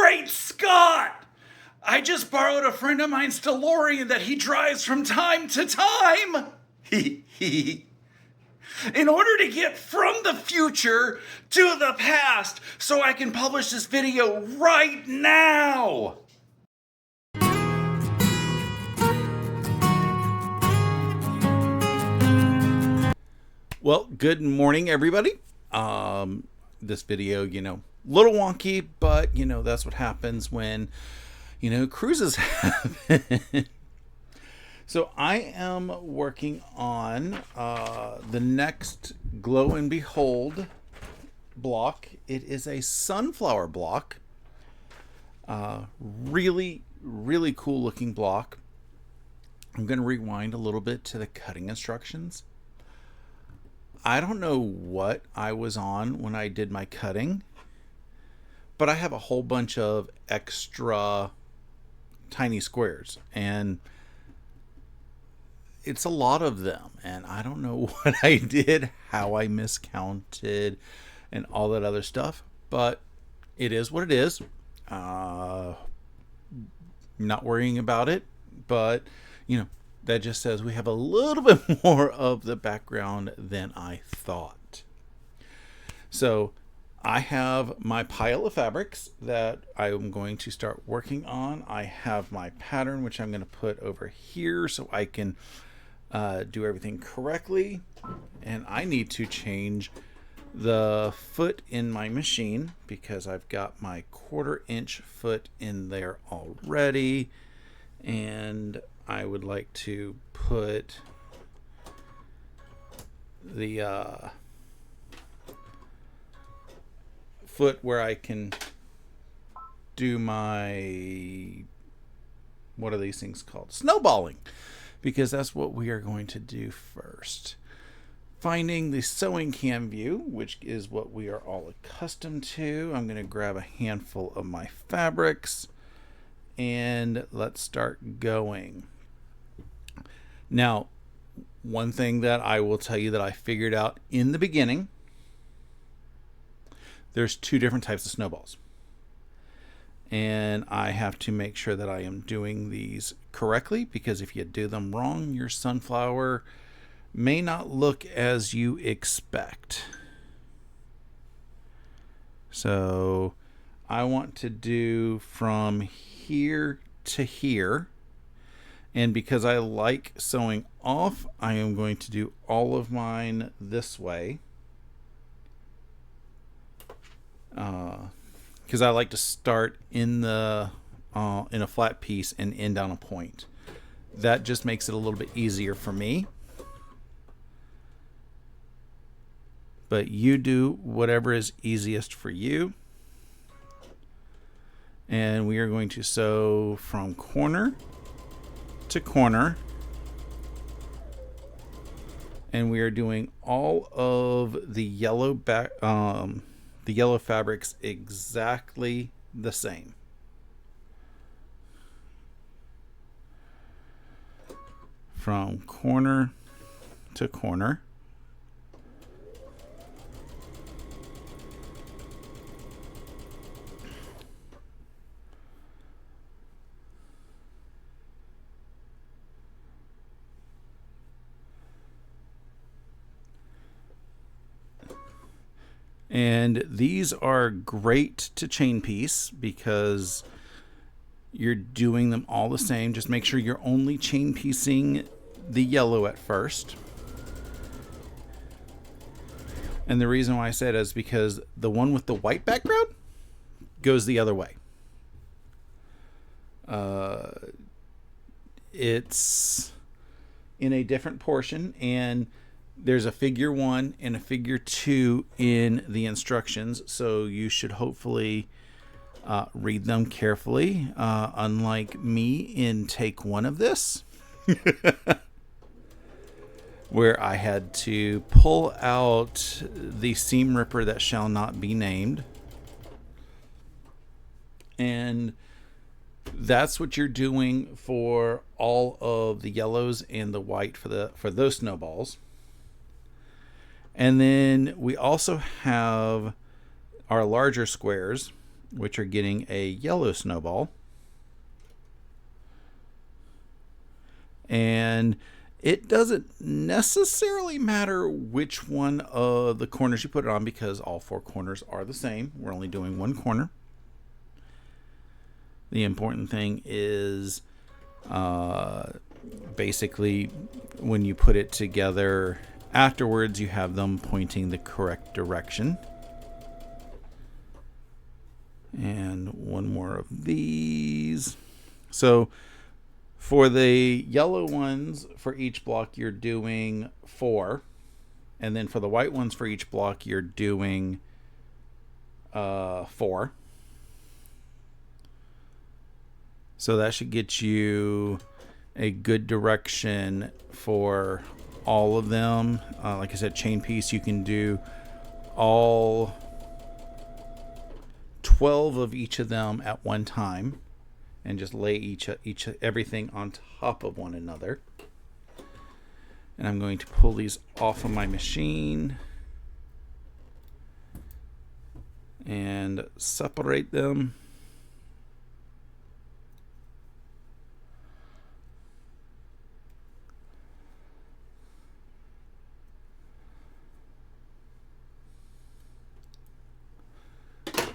Great Scott! I just borrowed a friend of mine's DeLorean that he drives from time to time. In order to get from the future to the past so I can publish this video right now. Well, good morning, everybody. This video, a little wonky, but, that's what happens when, cruises happen. So I am working on the next Glow and Behold block. It is a sunflower block. Really, really cool looking block. I'm going to rewind a little bit to the cutting instructions. I don't know what I was on when I did my cutting, but I have a whole bunch of extra tiny squares, and it's a lot of them, and I don't know what I did, how I miscounted, and all that other stuff, but it is what it is. Not worrying about it, but, that just says we have a little bit more of the background than I thought. So I have my pile of fabrics that I am going to start working on. I have my pattern, which I'm going to put over here so I can do everything correctly. And I need to change the foot in my machine because I've got my 1/4 inch foot in there already. And I would like to put the foot where I can do my, what are these things called? Snowballing, because that's what we are going to do first. Finding the sewing cam view, which is what we are all accustomed to. I'm going to grab a handful of my fabrics and let's start going. Now, one thing that I will tell you that I figured out in the beginning, there's 2 different types of snowballs. And I have to make sure that I am doing these correctly, because if you do them wrong, your sunflower may not look as you expect. So I want to do from here to here. And because I like sewing off, I am going to do all of mine this way. Because I like to start in the in a flat piece and end on a point. That just makes it a little bit easier for me. But you do whatever is easiest for you. And we are going to sew from corner to corner, and we are doing all of the yellow fabrics exactly the same. From corner to corner. And these are great to chain piece because you're doing them all the same. Just make sure you're only chain piecing the yellow at first. And the reason why I said is because the one with the white background goes the other way. It's in a different portion, and there's a figure 1 and a figure 2 in the instructions, so you should hopefully read them carefully, unlike me in take 1 of this, where I had to pull out the seam ripper that shall not be named. And that's what you're doing for all of the yellows and the white for those snowballs. And then we also have our larger squares, which are getting a yellow snowball. And it doesn't necessarily matter which one of the corners you put it on, because all 4 corners are the same. We're only doing 1 corner. The important thing is basically when you put it together afterwards, you have them pointing the correct direction. And one more of these. So for the yellow ones, for each block, you're doing 4. And then for the white ones, for each block, you're doing 4. So that should get you a good direction for all of them. Like I said, chain piece, you can do all 12 of each of them at one time and just lay everything on top of one another. And I'm going to pull these off of my machine and separate them.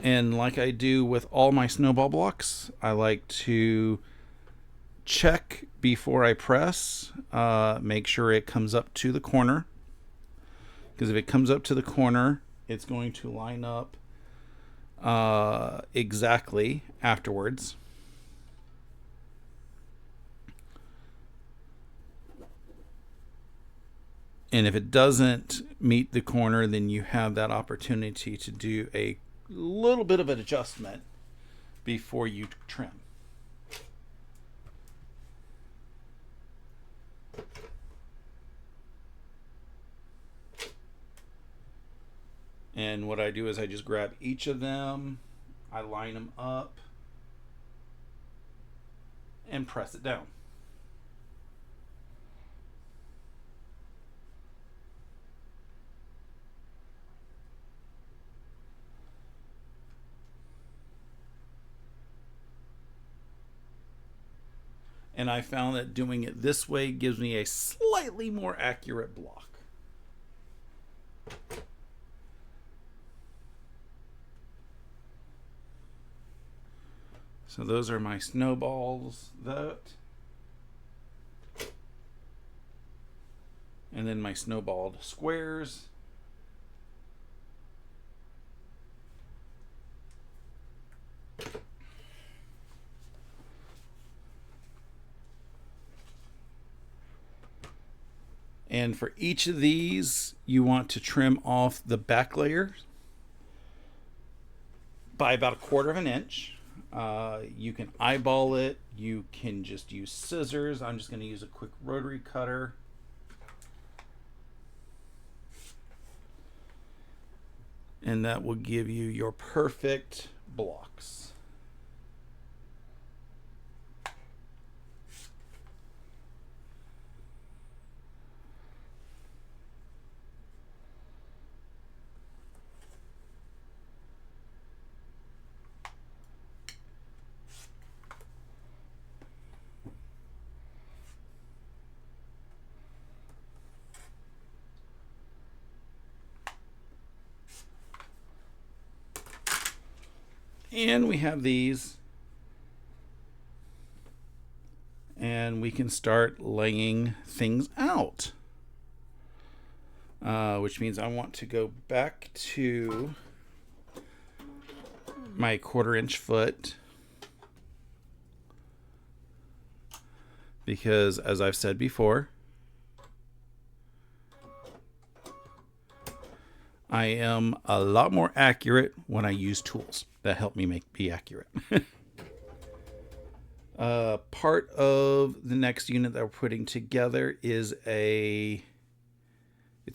And like I do with all my snowball blocks, I like to check before I press, make sure it comes up to the corner. Because if it comes up to the corner, it's going to line up exactly afterwards. And if it doesn't meet the corner, then you have that opportunity to do a little bit of an adjustment before you trim. And what I do is I just grab each of them, I line them up, and press it down. And I found that doing it this way gives me a slightly more accurate block. So those are my snowballs. And then my snowballed squares. And for each of these, you want to trim off the back layer by about 1/4 of an inch. You can eyeball it. You can just use scissors. I'm just going to use a quick rotary cutter. And that will give you your perfect blocks. And we have these. And we can start laying things out. Which means I want to go back to my 1/4 inch foot. Because as I've said before, I am a lot more accurate when I use tools that help me be accurate. Part of the next unit that we're putting together is it's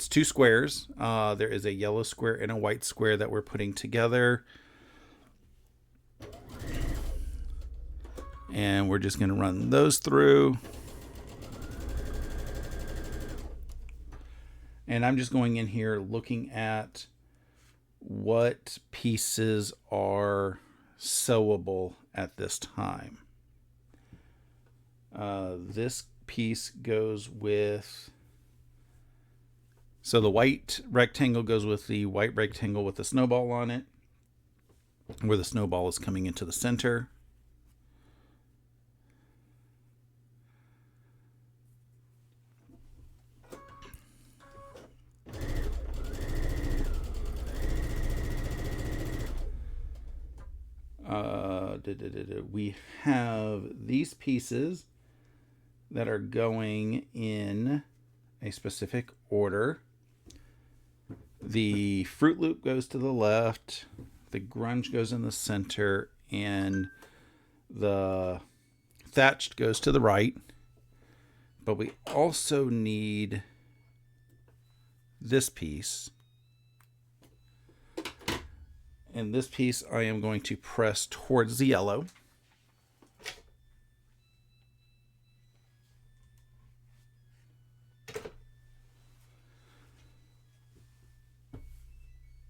2 squares. There is a yellow square and a white square that we're putting together. And we're just going to run those through. And I'm just going in here looking at what pieces are sewable at this time. This piece goes with, so the white rectangle goes with the white rectangle with the snowball on it, where the snowball is coming into the center. We have these pieces that are going in a specific order. The Fruit Loop goes to the left, the grunge goes in the center, and the thatched goes to the right. But we also need this piece. And this piece I am going to press towards the yellow.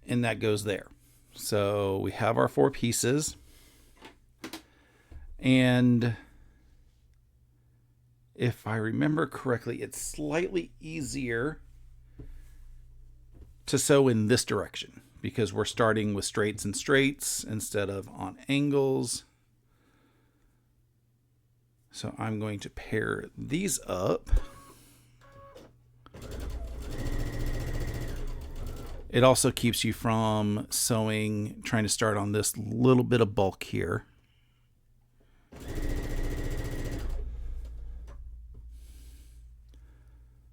And that goes there. So we have our 4 pieces. And if I remember correctly, it's slightly easier to sew in this direction, because we're starting with straights and straights instead of on angles. So I'm going to pair these up. It also keeps you from sewing, trying to start on this little bit of bulk here.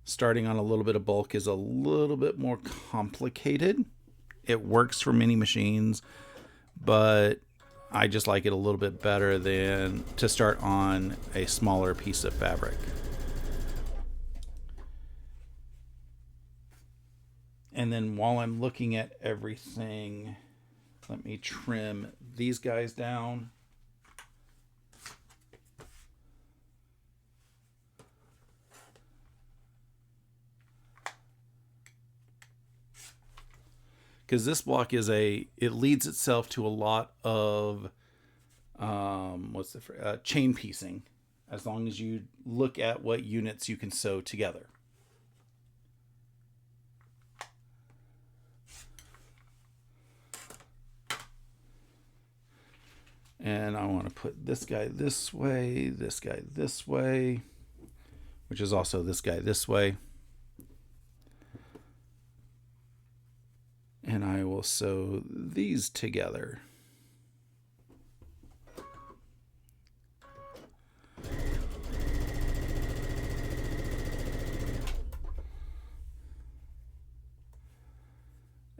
Starting on a little bit of bulk is a little bit more complicated. It works for many machines, but I just like it a little bit better than to start on a smaller piece of fabric. And then while I'm looking at everything, let me trim these guys down. Because this block is it leads itself to a lot of chain piecing, as long as you look at what units you can sew together. And I want to put this guy this way, which is also this guy this way. And I will sew these together.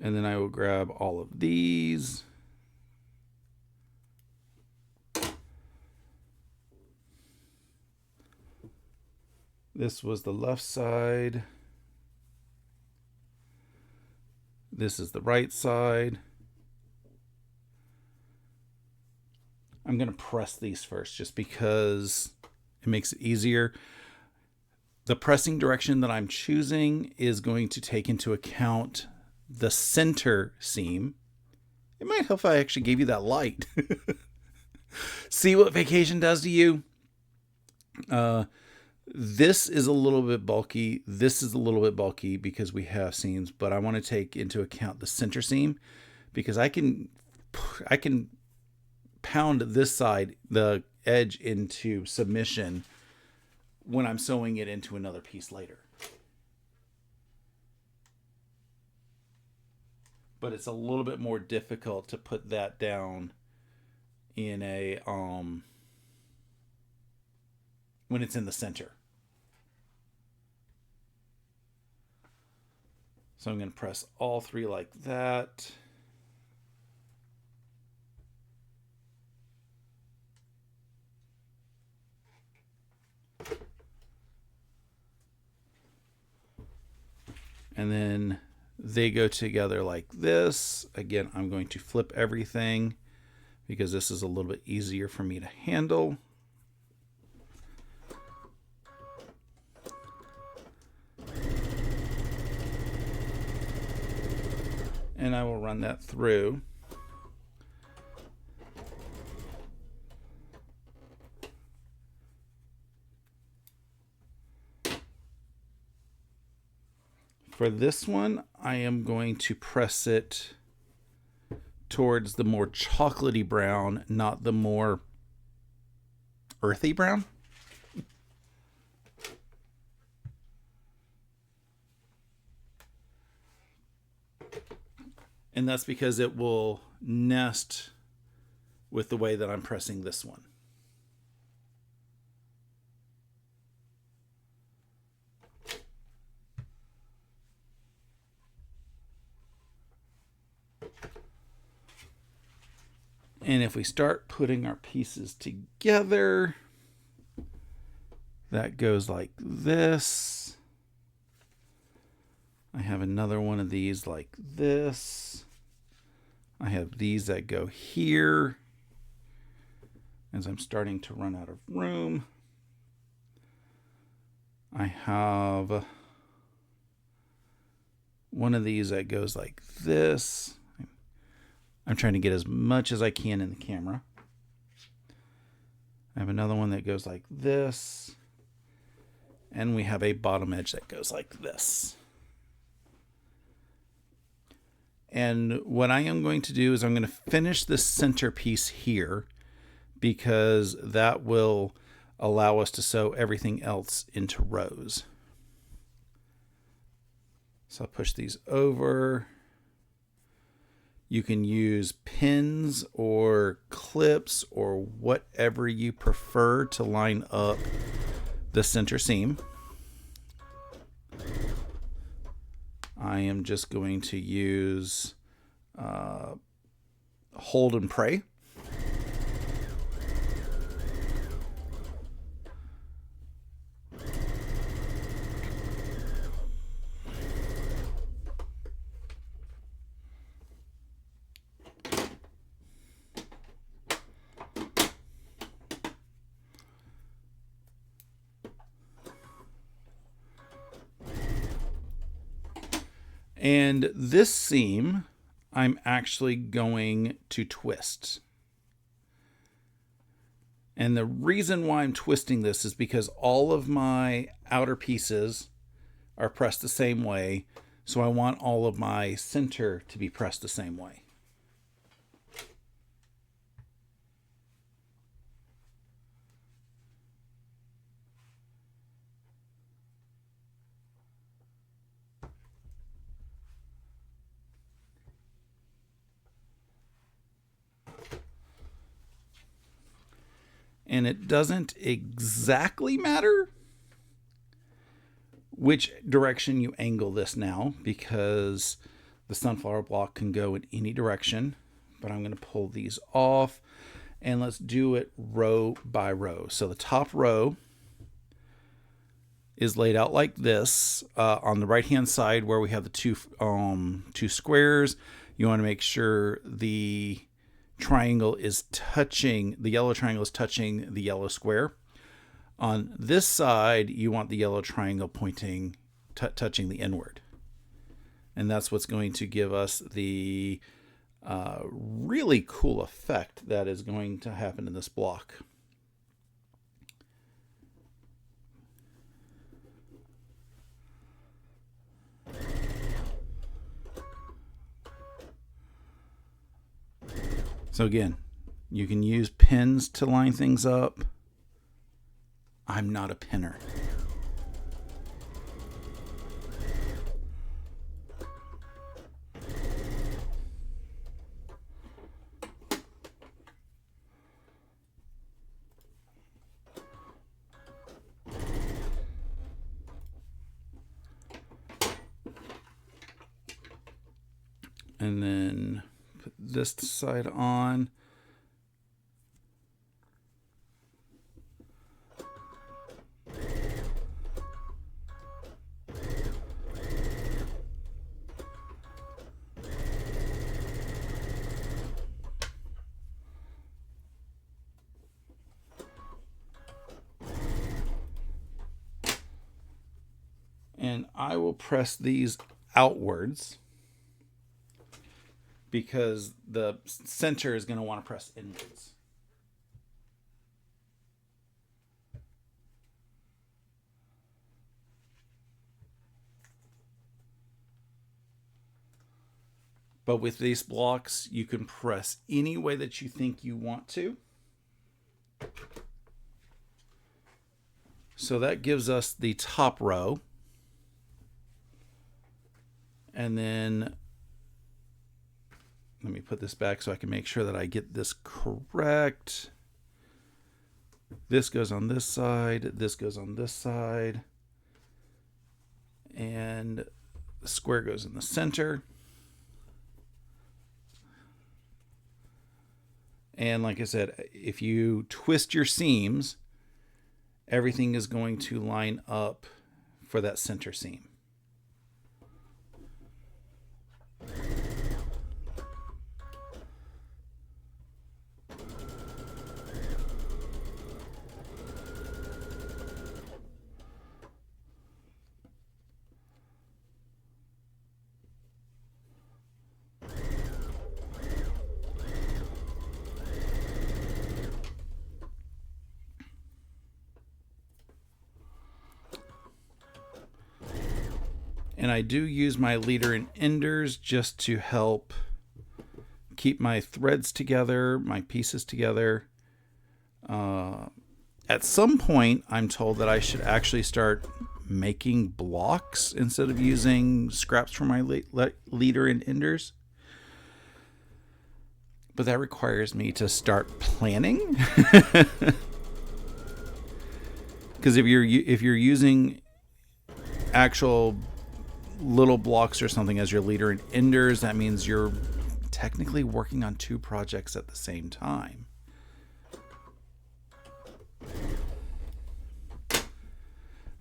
And then I will grab all of these. This was the left side. This is the right side. I'm going to press these first just because it makes it easier. The pressing direction that I'm choosing is going to take into account the center seam. It might help if I actually gave you that light. See what vacation does to you? This is a little bit bulky. This is a little bit bulky because we have seams, but I want to take into account the center seam because I can pound this side, the edge, into submission when I'm sewing it into another piece later. But it's a little bit more difficult to put that down in a when it's in the center. So I'm going to press all 3 like that. And then they go together like this. Again, I'm going to flip everything because this is a little bit easier for me to handle. And I will run that through. For this one, I am going to press it towards the more chocolatey brown, not the more earthy brown. And that's because it will nest with the way that I'm pressing this one. And if we start putting our pieces together, that goes like this. I have another one of these like this. I have these that go here as I'm starting to run out of room. I have one of these that goes like this. I'm trying to get as much as I can in the camera. I have another one that goes like this. And we have a bottom edge that goes like this. And what I am going to do is I'm going to finish this centerpiece here because that will allow us to sew everything else into rows. So I'll push these over. You can use pins or clips or whatever you prefer to line up the center seam. I am just going to use hold and pray. And this seam, I'm actually going to twist. And the reason why I'm twisting this is because all of my outer pieces are pressed the same way. So I want all of my center to be pressed the same way. And it doesn't exactly matter which direction you angle this now because the sunflower block can go in any direction. But I'm going to pull these off and let's do it row by row. So the top row is laid out like this. On the right hand side where we have the two squares, you want to make sure the triangle is touching, the yellow triangle is touching the yellow square. On this side, you want the yellow triangle pointing, touching the inward. And that's what's going to give us the really cool effect that is going to happen in this block. So again, you can use pins to line things up. I'm not a pinner. And then put this side on. And I will press these outwards because the center is going to want to press inwards. But with these blocks, you can press any way that you think you want to. So that gives us the top row. And then let me put this back so I can make sure that I get this correct. This goes on this side. This goes on this side. And the square goes in the center. And like I said, if you twist your seams, everything is going to line up for that center seam. And I do use my leader and enders just to help keep my threads together, my pieces together. At some point, I'm told that I should actually start making blocks instead of using scraps for my leader and enders. But that requires me to start planning. Because if you're using actual little blocks or something as your leader and enders, that means you're technically working on two projects at the same time.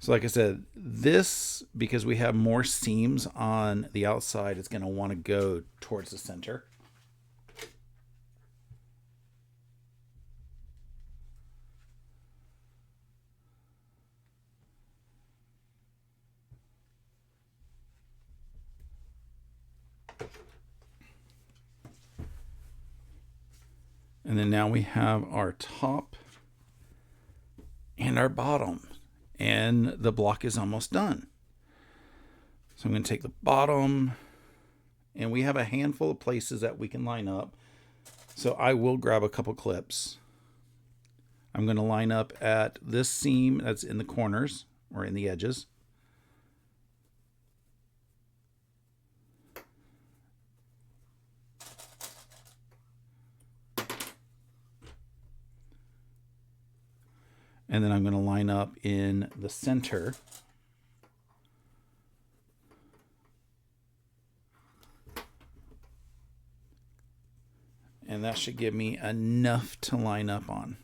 So like I said, this, because we have more seams on the outside, is going to want to go towards the center. And then now we have our top and our bottom, and the block is almost done. So I'm going to take the bottom, and we have a handful of places that we can line up. So I will grab a couple clips. I'm going to line up at this seam that's in the corners or in the edges. And then I'm going to line up in the center. And that should give me enough to line up on.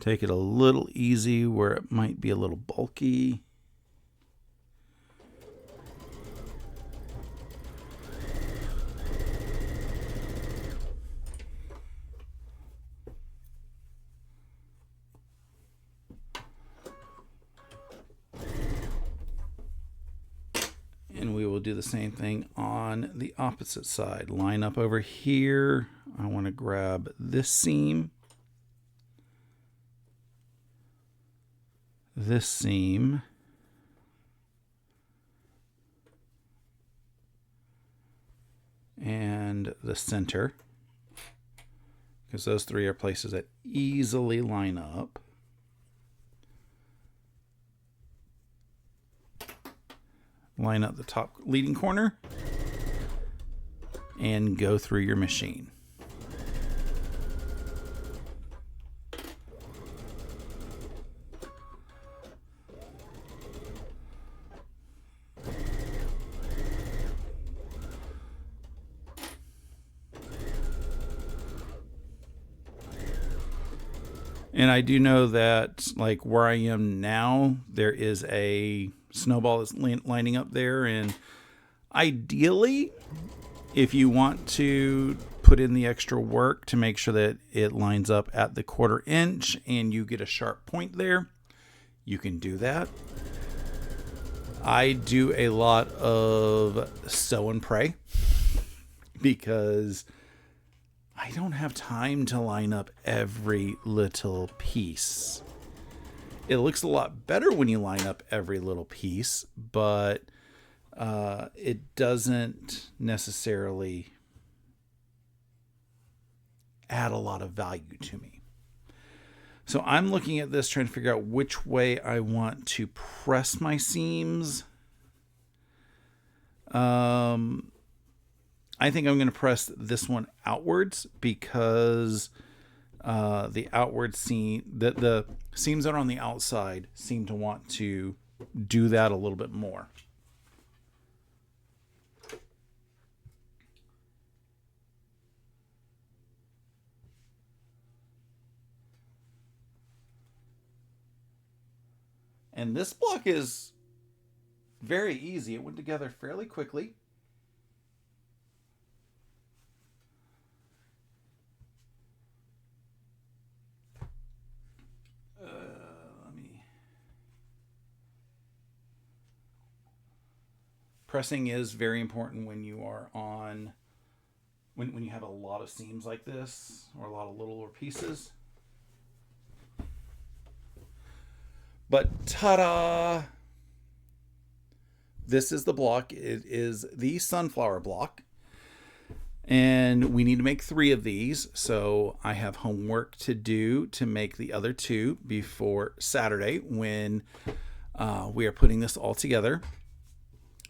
Take it a little easy where it might be a little bulky. And we will do the same thing on the opposite side. Line up over here. I want to grab this seam, this seam, and the center, because those three are places that easily line up. Line up the top leading corner and go through your machine. And I do know that, like where I am now, there is a snowball that's lining up there. And ideally, if you want to put in the extra work to make sure that it lines up at the 1/4 inch and you get a sharp point there, you can do that. I do a lot of sew and pray because I don't have time to line up every little piece. It looks a lot better when you line up every little piece, but it doesn't necessarily add a lot of value to me. So I'm looking at this, trying to figure out which way I want to press my seams. I think I'm going to press this one outwards because the outward seam, the seams that are on the outside seem to want to do that a little bit more. And this block is very easy. It went together fairly quickly. Pressing is very important when you are on, when you have a lot of seams like this, or a lot of littler pieces. But ta-da! This is the block. It is the sunflower block. And we need to make 3 of these. So I have homework to do to make the other 2 before Saturday when we are putting this all together.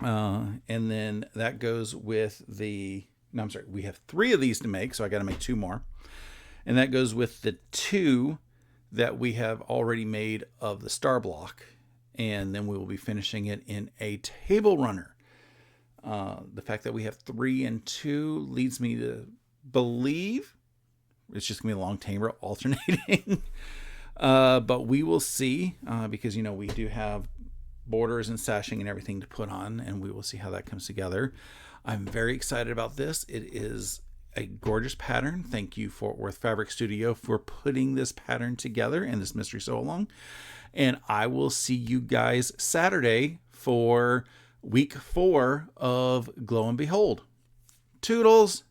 And then that goes with the, no, I'm sorry, we have 3 of these to make, so I got to make 2 more. And that goes with the 2 that we have already made of the star block. And then we will be finishing it in a table runner. The fact that we have 3 and 2 leads me to believe it's just going to be a long table alternating. But we will see, because, you know, we do have borders and sashing and everything to put on, and we will see how that comes together. I'm very excited about this. It is a gorgeous pattern. Thank you, Fort Worth Fabric Studio, for putting this pattern together and this mystery sew along. And I will see you guys Saturday for week 4 of Glow and Behold. Toodles!